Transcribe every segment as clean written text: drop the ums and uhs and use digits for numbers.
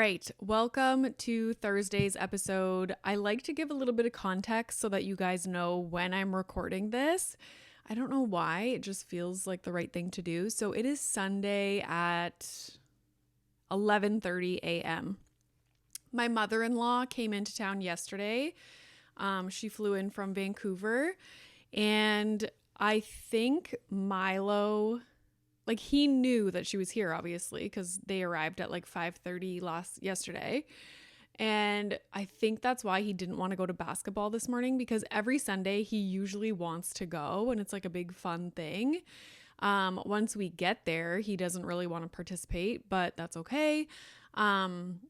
right, welcome to Thursday's episode. I like to give a little bit of context so that you guys know when I'm recording this. I don't know why, it just feels like the right thing to do. So it is Sunday at 11:30 a.m. My mother-in-law came into town yesterday. She flew in from Vancouver, and I think Milo, like, he knew that she was here, obviously, because they arrived at like 5:30 yesterday. And I think that's why he didn't want to go to basketball this morning, because every Sunday he usually wants to go and it's like a big fun thing. Once we get there, he doesn't really want to participate, but that's okay.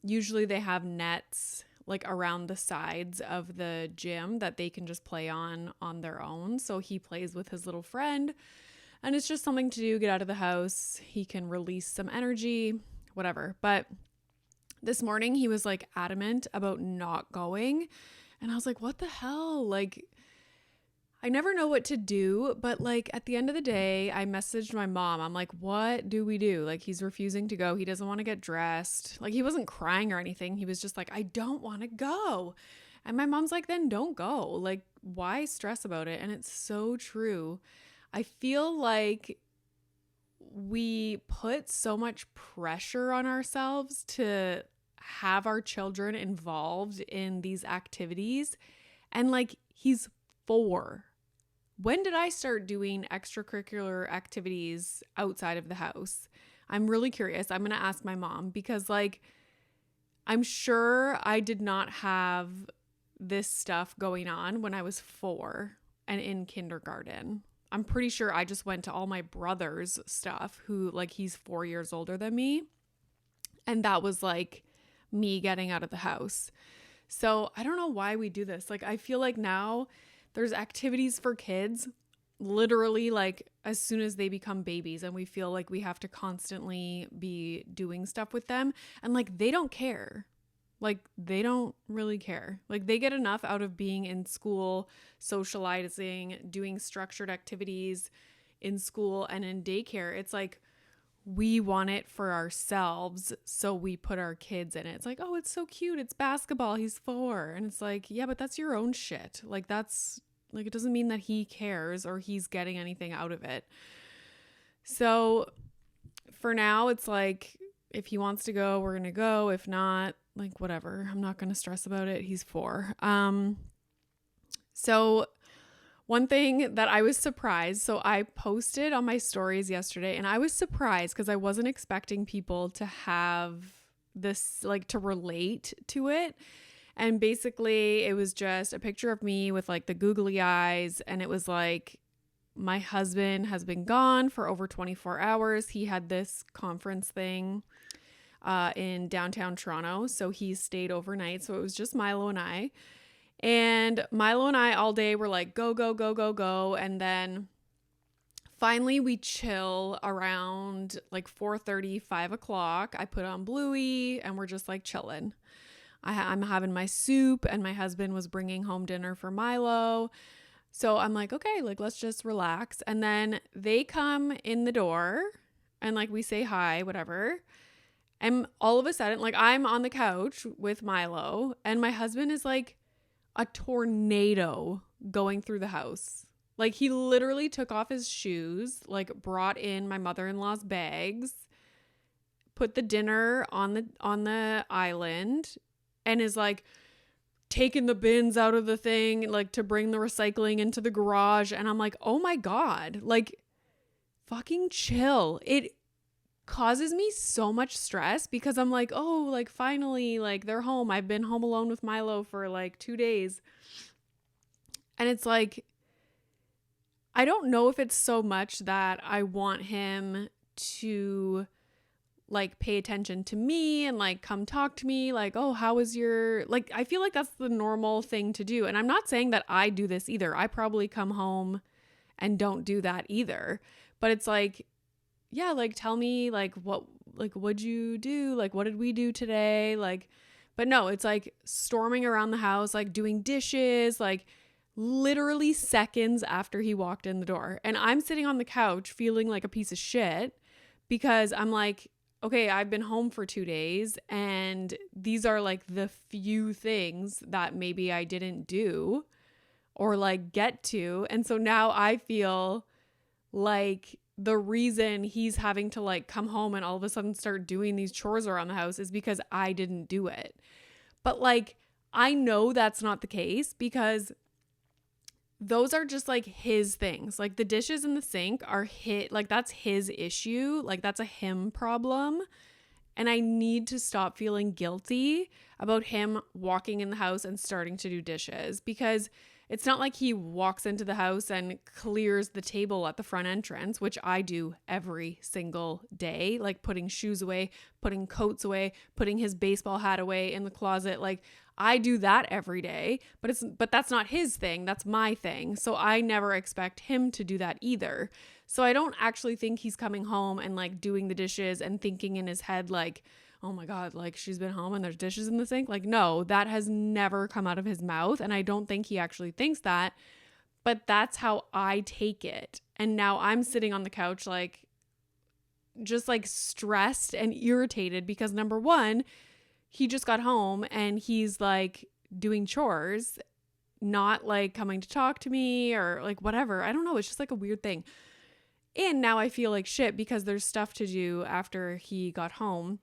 Usually they have nets like around the sides of the gym that they can just play on their own. So he plays with his little friend. And it's just something to do, get out of the house. He can release some energy, whatever. But this morning he was like adamant about not going. And I was like, what the hell? Like, I never know what to do. But like at the end of the day, I messaged my mom. I'm like, what do we do? Like, he's refusing to go. He doesn't want to get dressed. Like, he wasn't crying or anything. He was just like, I don't want to go. And my mom's like, then don't go. Like, why stress about it? And it's so true. I feel like we put so much pressure on ourselves to have our children involved in these activities. And like, he's 4. When did I start doing extracurricular activities outside of the house? I'm really curious. I'm going to ask my mom, because like, I'm sure I did not have this stuff going on when I was 4 and in kindergarten. I'm pretty sure I just went to all my brother's stuff, who, like, he's 4 years older than me. And that was like me getting out of the house. So I don't know why we do this. Like, I feel like now there's activities for kids literally like as soon as they become babies, and we feel like we have to constantly be doing stuff with them. And like, they don't care. Like, they don't really care. Like, they get enough out of being in school, socializing, doing structured activities in school and in daycare. It's like, we want it for ourselves, so we put our kids in it. It's like, oh, it's so cute. It's basketball. He's 4. And it's like, yeah, but that's your own shit. Like, that's like, it doesn't mean that he cares or he's getting anything out of it. So for now, it's like, if he wants to go, we're going to go. If not, like, whatever. I'm not going to stress about it. He's 4. So one thing that I was surprised, so I posted on my stories yesterday, and I was surprised because I wasn't expecting people to have this, like, to relate to it. And basically it was just a picture of me with like the googly eyes, and it was like, my husband has been gone for over 24 hours. He had this conference thing in downtown Toronto, so he stayed overnight. So it was just Milo and I. And Milo and I all day were like, go, go, go, go, go. And then finally we chill around like 4:30, 5 o'clock. I put on Bluey and we're just like chilling. I'm having my soup, and my husband was bringing home dinner for Milo. So I'm like, okay, like, let's just relax. And then they come in the door and like, we say hi, whatever. And all of a sudden, like, I'm on the couch with Milo, and my husband is like a tornado going through the house. Like, he literally took off his shoes, like brought in my mother-in-law's bags, put the dinner on the island, and is like taking the bins out of the thing, like to bring the recycling into the garage. And I'm like, oh my God, like, fucking chill. It causes me so much stress because I'm like, oh, like, finally, like, they're home. I've been home alone with Milo for like 2 days. And it's like, I don't know if it's so much that I want him to like pay attention to me and like come talk to me, like, oh, how was your, like, I feel like that's the normal thing to do. And I'm not saying that I do this either. I probably come home and don't do that either. But it's like, yeah, like, tell me, like, what'd you do? Like, what did we do today? Like, but no, it's like storming around the house, like doing dishes, like literally seconds after he walked in the door. And I'm sitting on the couch feeling like a piece of shit because I'm like, okay, I've been home for 2 days and these are like the few things that maybe I didn't do or like get to. And so now I feel like the reason he's having to like come home and all of a sudden start doing these chores around the house is because I didn't do it. But like, I know that's not the case because those are just like his things. Like the dishes in the sink are like that's his issue. Like that's a him problem. And I need to stop feeling guilty about him walking in the house and starting to do dishes, because it's not like he walks into the house and clears the table at the front entrance, which I do every single day, like putting shoes away, putting coats away, putting his baseball hat away in the closet. Like I do that every day, but that's not his thing. That's my thing. So I never expect him to do that either. So I don't actually think he's coming home and like doing the dishes and thinking in his head like, oh my God, like she's been home and there's dishes in the sink. Like, no, that has never come out of his mouth. And I don't think he actually thinks that, but that's how I take it. And now I'm sitting on the couch, like just like stressed and irritated because number one, he just got home and he's like doing chores, not like coming to talk to me or like whatever. I don't know. It's just like a weird thing. And now I feel like shit because there's stuff to do after he got home.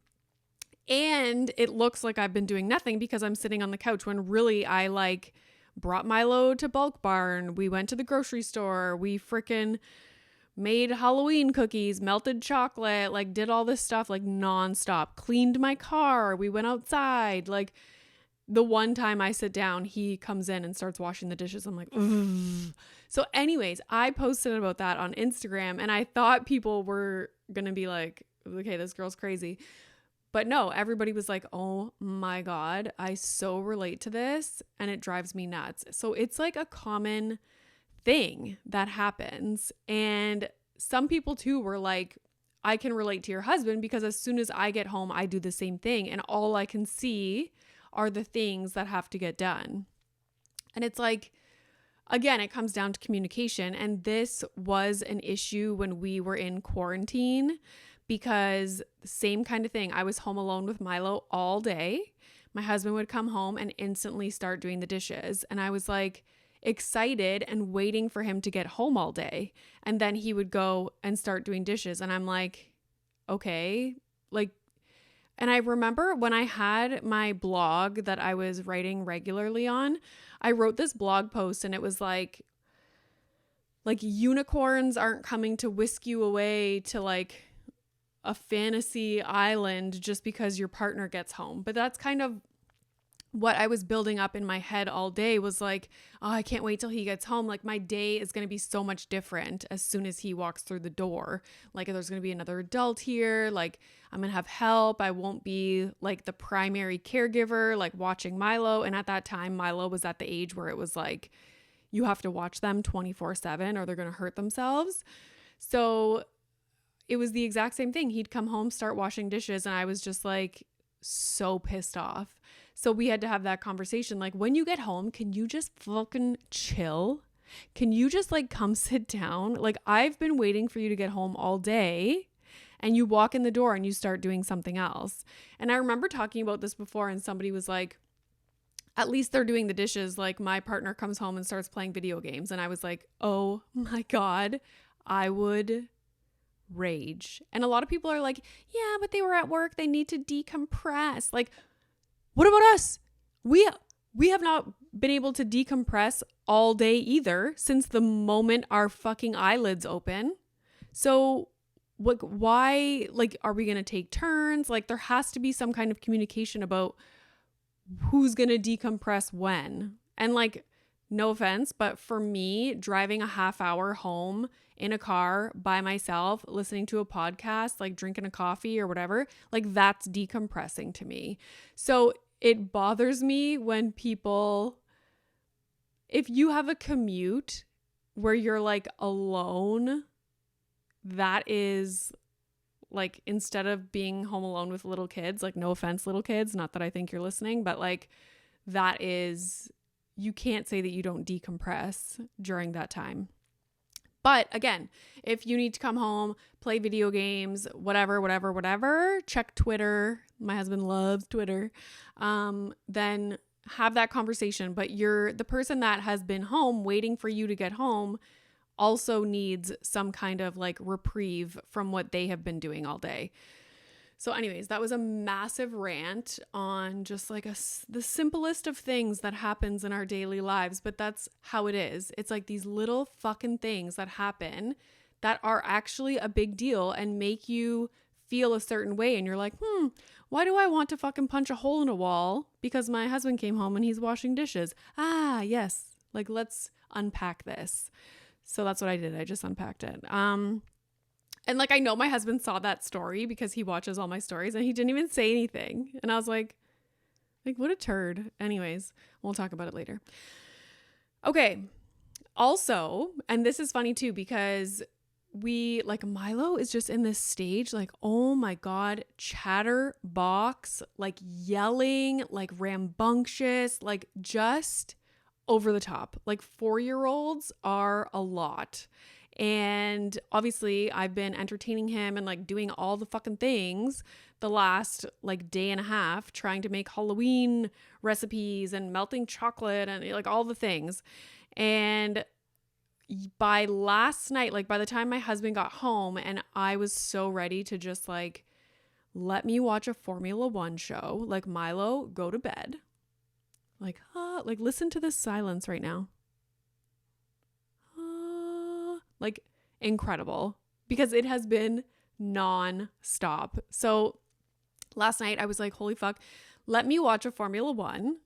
And it looks like I've been doing nothing because I'm sitting on the couch when really I like brought Milo to Bulk Barn. We went to the grocery store. We freaking made Halloween cookies, melted chocolate, like did all this stuff like nonstop, cleaned my car. We went outside. Like the one time I sit down, he comes in and starts washing the dishes. I'm like, ugh. So anyways, I posted about that on Instagram and I thought people were going to be like, okay, this girl's crazy. But no, everybody was like, oh my God, I so relate to this and it drives me nuts. So it's like a common thing that happens. And some people too were like, I can relate to your husband because as soon as I get home, I do the same thing. And all I can see are the things that have to get done. And it's like, again, it comes down to communication. And this was an issue when we were in quarantine. Because same kind of thing. I was home alone with Milo all day. My husband would come home and instantly start doing the dishes. And I was like excited and waiting for him to get home all day. And then he would go and start doing dishes. And I'm like, okay, like, and I remember when I had my blog that I was writing regularly on, I wrote this blog post and it was like unicorns aren't coming to whisk you away to like a fantasy island just because your partner gets home. But that's kind of what I was building up in my head all day was like, oh, I can't wait till he gets home. Like my day is going to be so much different as soon as he walks through the door. Like there's going to be another adult here. Like I'm going to have help. I won't be like the primary caregiver, like watching Milo. And at that time, Milo was at the age where it was like, you have to watch them 24/7 or they're going to hurt themselves. So it was the exact same thing. He'd come home, start washing dishes, and I was just like so pissed off. So we had to have that conversation. Like, when you get home, can you just fucking chill? Can you just like come sit down? Like, I've been waiting for you to get home all day and you walk in the door and you start doing something else. And I remember talking about this before and somebody was like, at least they're doing the dishes. Like my partner comes home and starts playing video games. And I was like, oh my God, I would rage. And a lot of people are like, yeah, but they were at work. They need to decompress. Like, what about us? We have not been able to decompress all day either since the moment our fucking eyelids open. So why, like, are we going to take turns? Like, there has to be some kind of communication about who's going to decompress when. And like, no offense, but for me, driving a half hour home in a car by myself, listening to a podcast, like drinking a coffee or whatever, like that's decompressing to me. So it bothers me when people, if you have a commute where you're like alone, that is like, instead of being home alone with little kids, like no offense, little kids, not that I think you're listening, but like that is, you can't say that you don't decompress during that time. But again, if you need to come home, play video games, whatever, check Twitter. My husband loves Twitter. Then have that conversation. But the person that has been home waiting for you to get home also needs some kind of like reprieve from what they have been doing all day. So anyways, that was a massive rant on just like the simplest of things that happens in our daily lives, but that's how it is. It's like these little fucking things that happen that are actually a big deal and make you feel a certain way. And you're like, why do I want to fucking punch a hole in a wall? Because my husband came home and he's washing dishes. Yes. Like, let's unpack this. So that's what I did. I just unpacked it. And like, I know my husband saw that story because he watches all my stories and he didn't even say anything. And I was like, what a turd. Anyways, we'll talk about it later. Okay. Also, and this is funny too, because Milo is just in this stage, like, oh my God, chatterbox, like yelling, like rambunctious, like just over the top. Like 4-year-olds are a lot. And obviously I've been entertaining him and like doing all the fucking things the last like day and a half, trying to make Halloween recipes and melting chocolate and like all the things. And by last night, like by the time my husband got home and I was so ready to just like, let me watch a Formula One show, like Milo, go to bed. Like listen to this silence right now. Like incredible, because it has been non-stop. So last night I was like, holy fuck, let me watch a Formula One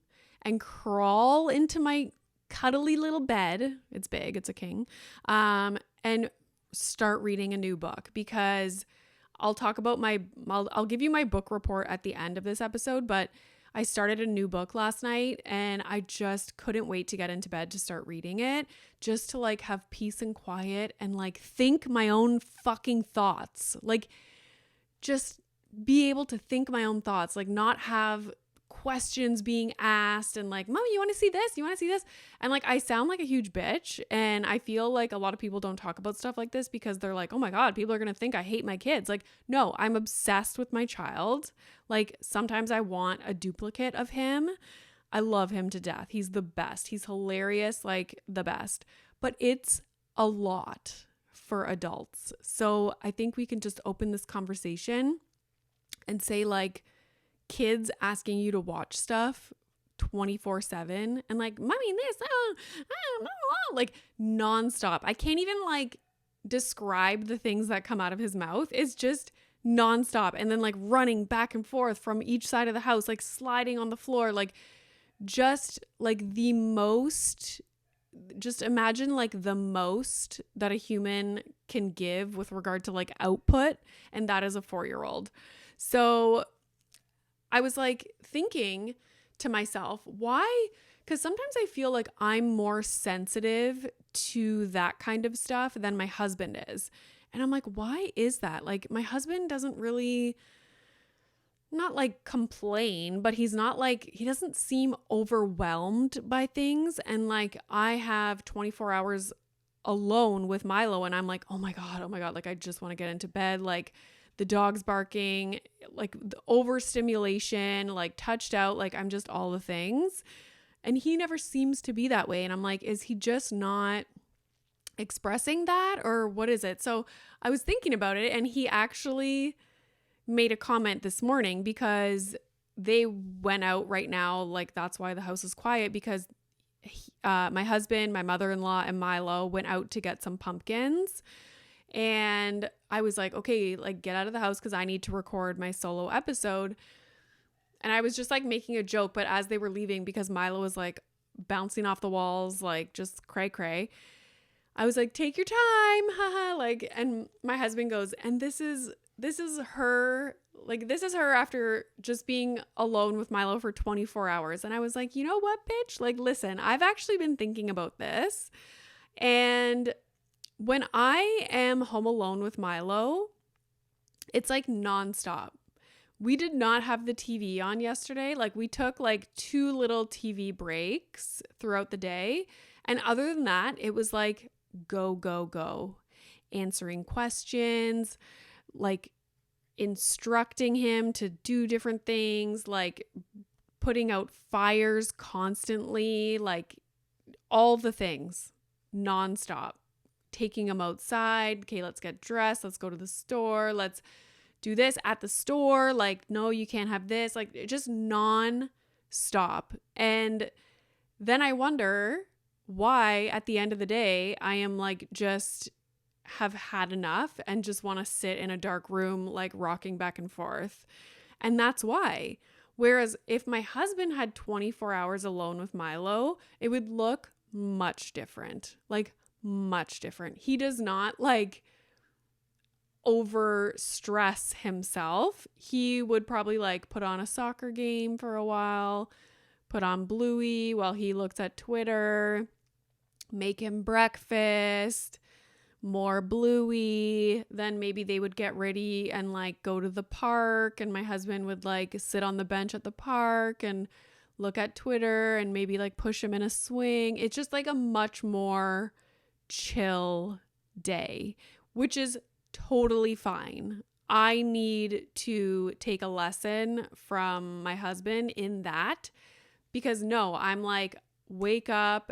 and crawl into my cuddly little bed. It's big, it's a king. And start reading a new book, because I'll give you my book report at the end of this episode, but I started a new book last night and I just couldn't wait to get into bed to start reading it, just to like have peace and quiet and like think my own fucking thoughts, like just be able to think my own thoughts, like not have questions being asked and like, Mommy, you want to see this? You want to see this? And like, I sound like a huge bitch. And I feel like a lot of people don't talk about stuff like this because they're like, oh my God, people are going to think I hate my kids. Like, no, I'm obsessed with my child. Like sometimes I want a duplicate of him. I love him to death. He's the best. He's hilarious, like the best, but it's a lot for adults. So I think we can just open this conversation and say like, kids asking you to watch stuff 24/7 and like, Mommy, this, like nonstop. I can't even like describe the things that come out of his mouth. It's just nonstop. And then like running back and forth from each side of the house, like sliding on the floor, like just like the most, just imagine like the most that a human can give with regard to like output. And that is a 4-year-old. So I was like thinking to myself, why? Because sometimes I feel like I'm more sensitive to that kind of stuff than my husband is. And I'm like, why is that? Like my husband doesn't really, not like complain, but he doesn't seem overwhelmed by things. And like I have 24 hours alone with Milo and I'm like, oh my God. Like I just want to get into bed. Like the dog's barking, like the overstimulation, like touched out, like I'm just all the things. And he never seems to be that way. And I'm like, is he just not expressing that or what is it? So I was thinking about it and he actually made a comment this morning because they went out right now. Like that's why the house is quiet, because my husband, my mother-in-law and Milo went out to get some pumpkins. And I was like, okay, like get out of the house because I need to record my solo episode. And I was just like making a joke, but as they were leaving, because Milo was like bouncing off the walls, like just cray cray, I was like, take your time, haha. Like, and my husband goes, and this is her, like this is her after just being alone with Milo for 24 hours. And I was like, you know what, bitch? Like, listen, I've actually been thinking about this, and when I am home alone with Milo, it's like nonstop. We did not have the TV on yesterday. Like we took like 2 little TV breaks throughout the day. And other than that, it was like go, go, go, answering questions, like instructing him to do different things, like putting out fires constantly, like all the things nonstop, taking him outside. Okay, let's get dressed. Let's go to the store. Let's do this at the store. Like, no, you can't have this. Like, just non-stop. And then I wonder why at the end of the day, I am like, just have had enough and just want to sit in a dark room, like rocking back and forth. And that's why. Whereas if my husband had 24 hours alone with Milo, it would look much different, like much different. He does not like over stress himself. He would probably like put on a soccer game for a while, put on Bluey while he looks at Twitter, make him breakfast, more Bluey. Then maybe they would get ready and like go to the park, and my husband would like sit on the bench at the park and look at Twitter and maybe like push him in a swing. It's just like a much more chill day, which is totally fine. I need to take a lesson from my husband in that, because no, I'm like, wake up,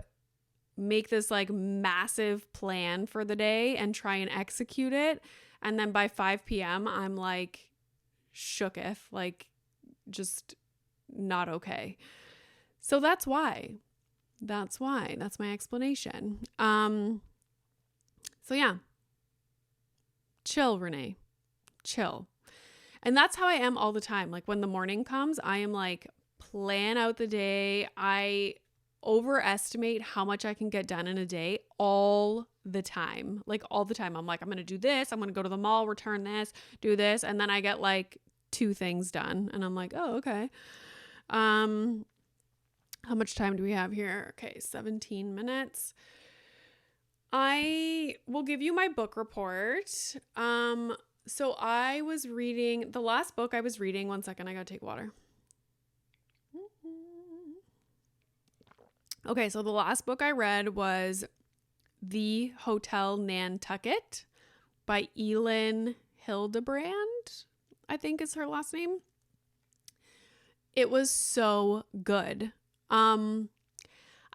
make this like massive plan for the day and try and execute it. And then by 5 p.m., I'm like shooketh, like just not okay. So that's why. That's my explanation. So yeah. Chill, Renee. Chill. And that's how I am all the time. Like when the morning comes, I am like, plan out the day. I overestimate how much I can get done in a day all the time. Like all the time. I'm like, I'm going to do this. I'm going to go to the mall, return this, do this. And then I get like 2 things done. And I'm like, oh, okay. How much time do we have here? Okay, 17 minutes. I will give you my book report. So I was reading, the last book I was reading, one second, I gotta take water. Okay, so the last book I read was The Hotel Nantucket by Elin Hildebrand, I think is her last name. It was so good. I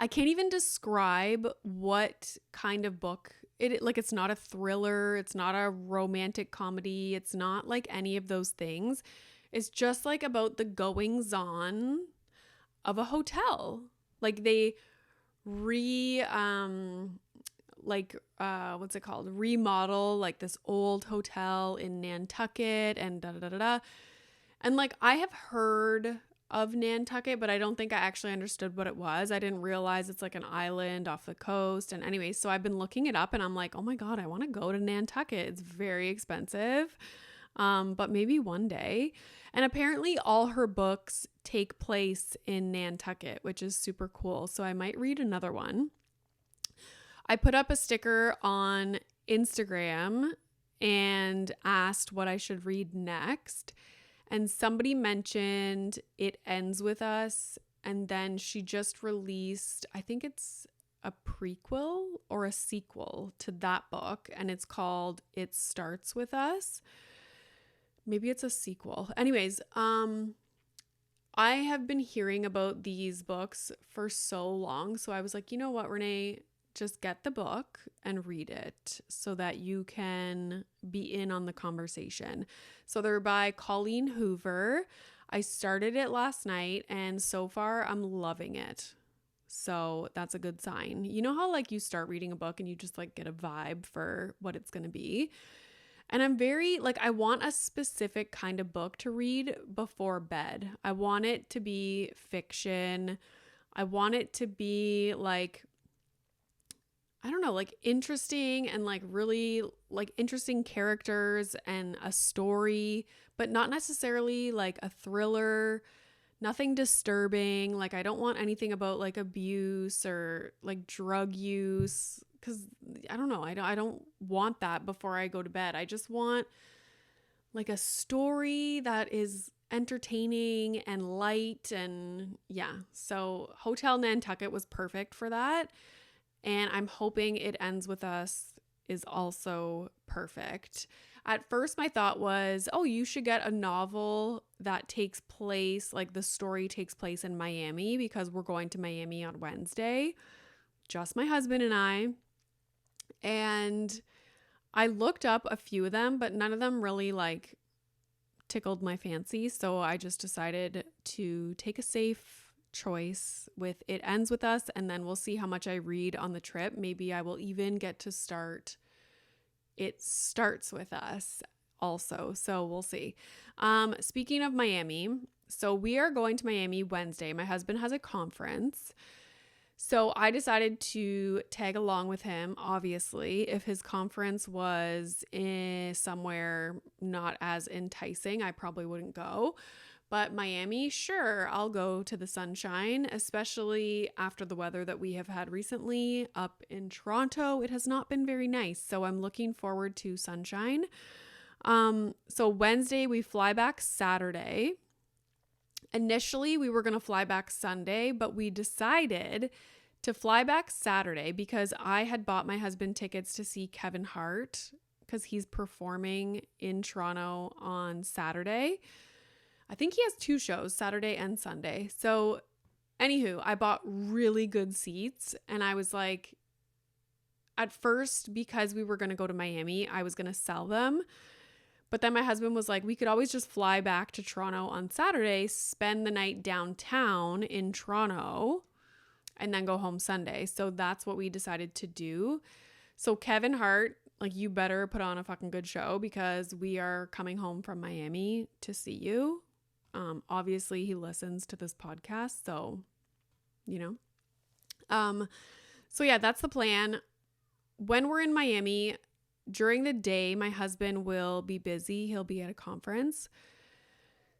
can't even describe what kind of book it like. It's not a thriller. It's not a romantic comedy. It's not like any of those things. It's just like about the goings on of a hotel. Like they remodel like this old hotel in Nantucket and da da da da da. And like I have heard of Nantucket, but I don't think I actually understood what it was. I didn't realize it's like an island off the coast. And anyway, so I've been looking it up and I'm like, oh my God, I want to go to Nantucket. It's very expensive. But maybe one day. And apparently all her books take place in Nantucket, which is super cool. So I might read another one. I put up a sticker on Instagram and asked what I should read next. And somebody mentioned It Ends With Us, and then she just released, I think it's a prequel or a sequel to that book, and it's called It Starts With Us. Maybe it's a sequel. Anyways, I have been hearing about these books for so long, so I was like, you know what, Renee? Just get the book and read it so that you can be in on the conversation. So they're by Colleen Hoover. I started it last night and so far I'm loving it. So that's a good sign. You know how like you start reading a book and you just like get a vibe for what it's going to be? And I'm very like, I want a specific kind of book to read before bed. I want it to be fiction. I want it to be like, I don't know, like interesting and like really like interesting characters and a story, but not necessarily like a thriller, nothing disturbing. Like I don't want anything about like abuse or like drug use, because I don't know, I don't want that before I go to bed. I just want like a story that is entertaining and light, and yeah. So Hotel Nantucket was perfect for that. And I'm hoping It Ends With Us is also perfect. At first, my thought was, oh, you should get a novel that takes place, like the story takes place in Miami, because we're going to Miami on Wednesday, just my husband and I. And I looked up a few of them, but none of them really like tickled my fancy. So I just decided to take a safe choice with It Ends With Us, and then we'll see how much I read on the trip. Maybe I will even get to start It Starts With Us also. So we'll see. Speaking of Miami, so we are going to Miami Wednesday. My husband has a conference. So I decided to tag along with him. Obviously, if his conference was somewhere not as enticing, I probably wouldn't go. But Miami, sure, I'll go to the sunshine, especially after the weather that we have had recently. Up in Toronto, it has not been very nice. So I'm looking forward to sunshine. So Wednesday, we fly back Saturday. Initially, we were going to fly back Sunday, but we decided to fly back Saturday because I had bought my husband tickets to see Kevin Hart because he's performing in Toronto on Saturday. I think he has 2 shows, Saturday and Sunday. So anywho, I bought really good seats, and I was like, at first, because we were going to go to Miami, I was going to sell them. But then my husband was like, we could always just fly back to Toronto on Saturday, spend the night downtown in Toronto, and then go home Sunday. So that's what we decided to do. So Kevin Hart, like, you better put on a fucking good show because we are coming home from Miami to see you. Obviously he listens to this podcast, so, you know. So yeah, that's the plan. When we're in Miami, during the day, my husband will be busy. He'll be at a conference.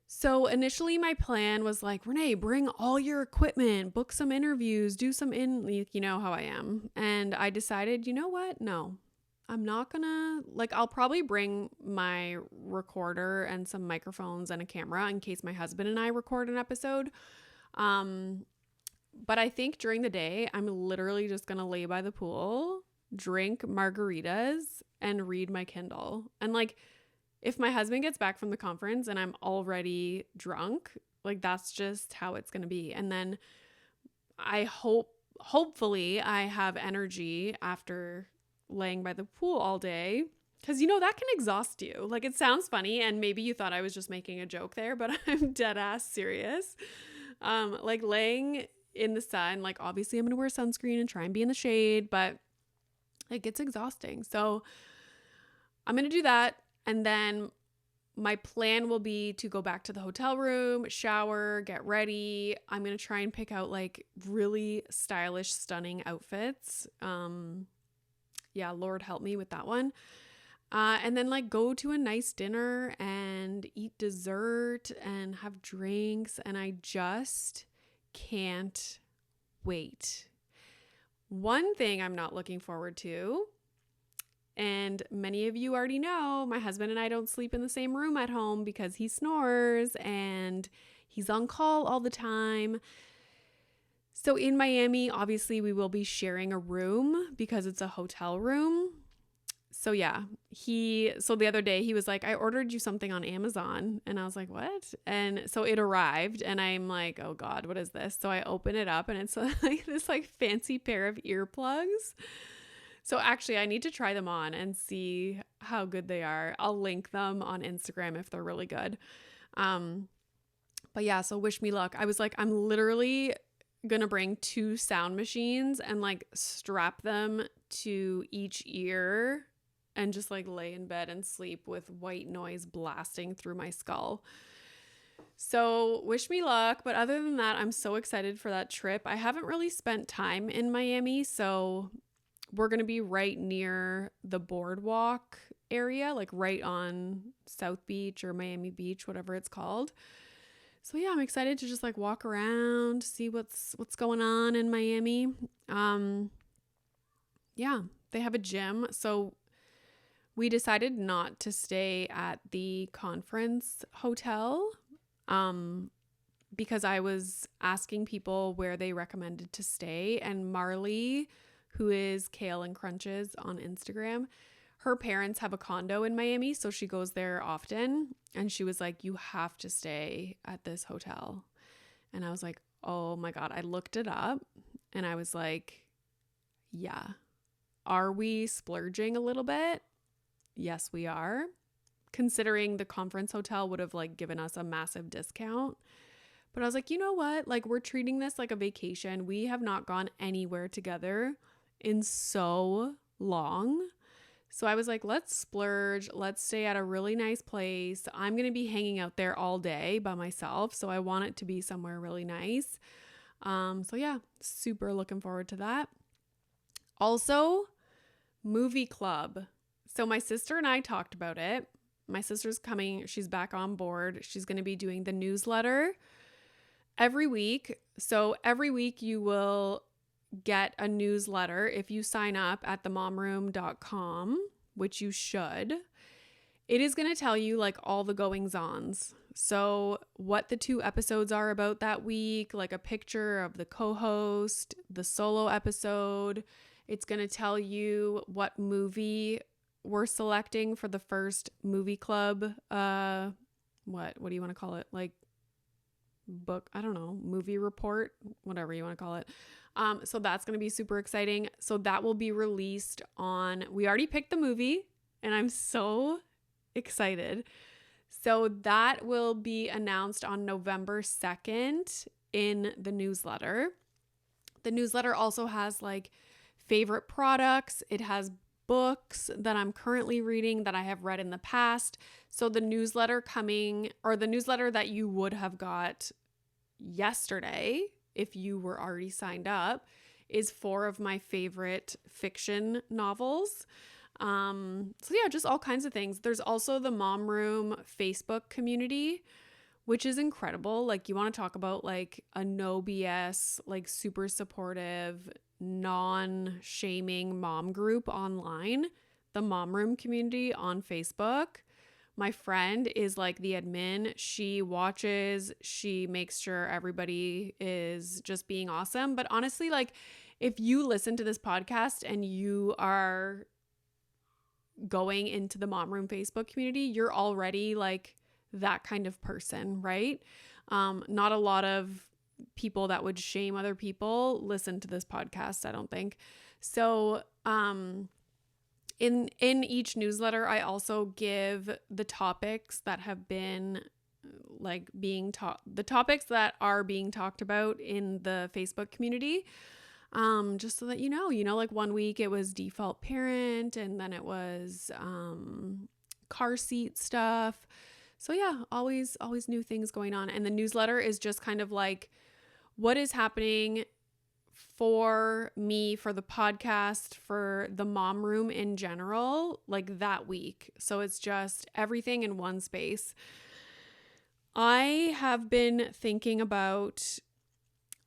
So initially my plan was like, Renee, bring all your equipment, book some interviews, do some you know how I am. And I decided, you know what? No, I'm not gonna, like, I'll probably bring my recorder and some microphones and a camera in case my husband and I record an episode. But I think during the day, I'm literally just gonna lay by the pool, drink margaritas, and read my Kindle. And like, if my husband gets back from the conference and I'm already drunk, like, that's just how it's going to be. And then hopefully I have energy after laying by the pool all day. Cause you know, that can exhaust you. Like, it sounds funny. And maybe you thought I was just making a joke there, but I'm dead ass serious. Like, laying in the sun, like, obviously I'm going to wear sunscreen and try and be in the shade, but it gets exhausting. So I'm going to do that. And then my plan will be to go back to the hotel room, shower, get ready. I'm going to try and pick out like really stylish, stunning outfits. Yeah, Lord help me with that one. And then like go to a nice dinner and eat dessert and have drinks. And I just can't wait. One thing I'm not looking forward to, and many of you already know, my husband and I don't sleep in the same room at home because he snores and he's on call all the time. So in Miami, obviously we will be sharing a room because it's a hotel room. So yeah, so the other day he was like, I ordered you something on Amazon. And I was like, what? And so it arrived and I'm like, oh God, what is this? So I open it up and it's like this like fancy pair of earplugs. So actually I need to try them on and see how good they are. I'll link them on Instagram if they're really good. But yeah, so wish me luck. I was like, I'm literally gonna bring 2 sound machines and like strap them to each ear and just like lay in bed and sleep with white noise blasting through my skull. So wish me luck. But other than that, I'm so excited for that trip. I haven't really spent time in Miami, so we're going to be right near the boardwalk area, like right on South Beach or Miami Beach, whatever it's called. So yeah, I'm excited to just like walk around, see what's going on in Miami. Yeah, they have a gym. So we decided not to stay at the conference hotel because I was asking people where they recommended to stay, and Marley who is Kale and Crunches on Instagram. Her parents have a condo in Miami, so she goes there often. And she was like, you have to stay at this hotel. And I was like, oh my God. I looked it up and I was like, yeah. Are we splurging a little bit? Yes, we are. Considering the conference hotel would have like given us a massive discount. But I was like, you know what? Like, we're treating this like a vacation. We have not gone anywhere together in so long. So I was like, let's splurge. Let's stay at a really nice place. I'm going to be hanging out there all day by myself. So I want it to be somewhere really nice. So yeah, super looking forward to that. Also, movie club. So my sister and I talked about it. My sister's coming. She's back on board. She's going to be doing the newsletter every week. So every week you will get a newsletter if you sign up at themomroom.com, which you should. It is going to tell you like all the goings-ons. So what the 2 episodes are about that week, like a picture of the co-host, the solo episode. It's going to tell you what movie we're selecting for the first movie club. What do you want to call it? Like book, I don't know, movie report, whatever you want to call it. So that's going to be super exciting. So that will be released we already picked the movie and I'm so excited. So that will be announced on November 2nd in the newsletter. The newsletter also has like favorite products. It has books that I'm currently reading that I have read in the past. So the newsletter that you would have got yesterday, if you were already signed up, is 4 of my favorite fiction novels. So yeah, just all kinds of things. There's also the Mom Room Facebook community, which is incredible. Like, you want to talk about like a no BS, like super supportive, non-shaming mom group online, the Mom Room community on Facebook. My friend is like the admin. She watches, she makes sure everybody is just being awesome. But honestly, like, if you listen to this podcast and you are going into the Mom Room Facebook community, you're already like that kind of person, right? Not a lot of people that would shame other people listen to this podcast, I don't think. So, in each newsletter, I also give the topics that have been like the topics that are being talked about in the Facebook community. Just so that you know, like one week it was default parent and then it was, car seat stuff. So yeah, always new things going on. And the newsletter is just kind of like what is happening for me, for the podcast, for the Mom Room in general, like that week. So it's just everything in one space. I have been thinking about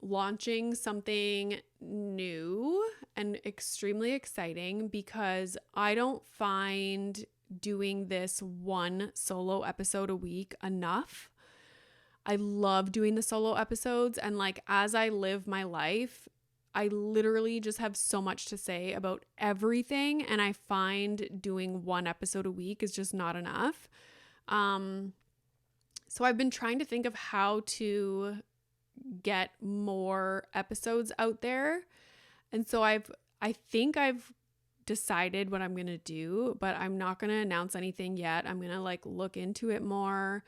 launching something new and extremely exciting because I don't find doing this one solo episode a week enough. I love doing the solo episodes, and like as I live my life, I literally just have so much to say about everything, and I find doing one episode a week is just not enough. So I've been trying to think of how to get more episodes out there. And so I think I've decided what I'm going to do, but I'm not going to announce anything yet. I'm going to like look into it more,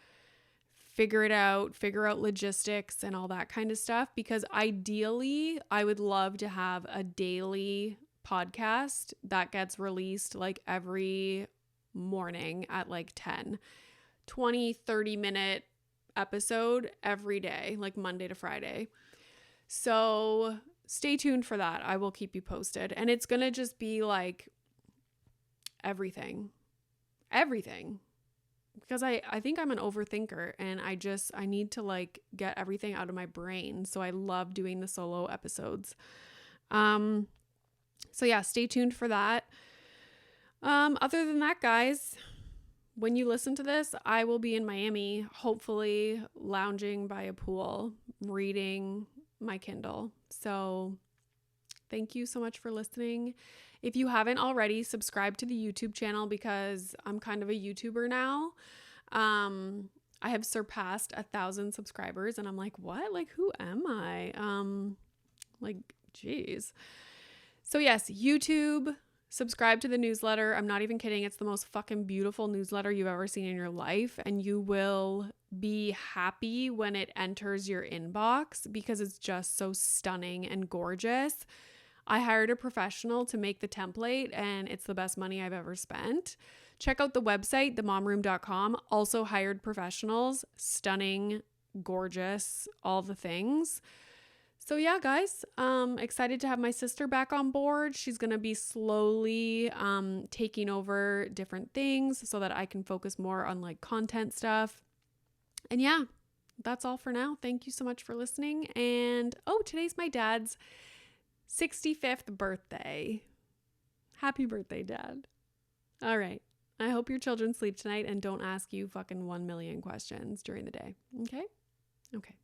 figure out logistics and all that kind of stuff, because ideally I would love to have a daily podcast that gets released like every morning at like 10, 20, 30 minute episode every day, like Monday to Friday. So stay tuned for that. I will keep you posted. And it's going to just be like everything. Because I think I'm an overthinker and I need to like get everything out of my brain. So I love doing the solo episodes. So yeah, stay tuned for that. Other than that, guys, when you listen to this, I will be in Miami, hopefully lounging by a pool, reading my Kindle. So Thank you so much for listening. If you haven't already, subscribe to the YouTube channel because I'm kind of a YouTuber now. I have surpassed 1,000 subscribers and I'm like, what? Like, who am I? Like, geez. So yes, YouTube, subscribe to the newsletter. I'm not even kidding. It's the most fucking beautiful newsletter you've ever seen in your life. And you will be happy when it enters your inbox because it's just so stunning and gorgeous. I hired a professional to make the template and it's the best money I've ever spent. Check out the website, themomroom.com. Also hired professionals, stunning, gorgeous, all the things. So yeah, guys, excited to have my sister back on board. She's going to be slowly taking over different things so that I can focus more on like content stuff. And yeah, that's all for now. Thank you so much for listening. And today's my dad's 65th birthday. Happy birthday, Dad. All right. I hope your children sleep tonight and don't ask you fucking 1 million questions during the day. Okay? Okay.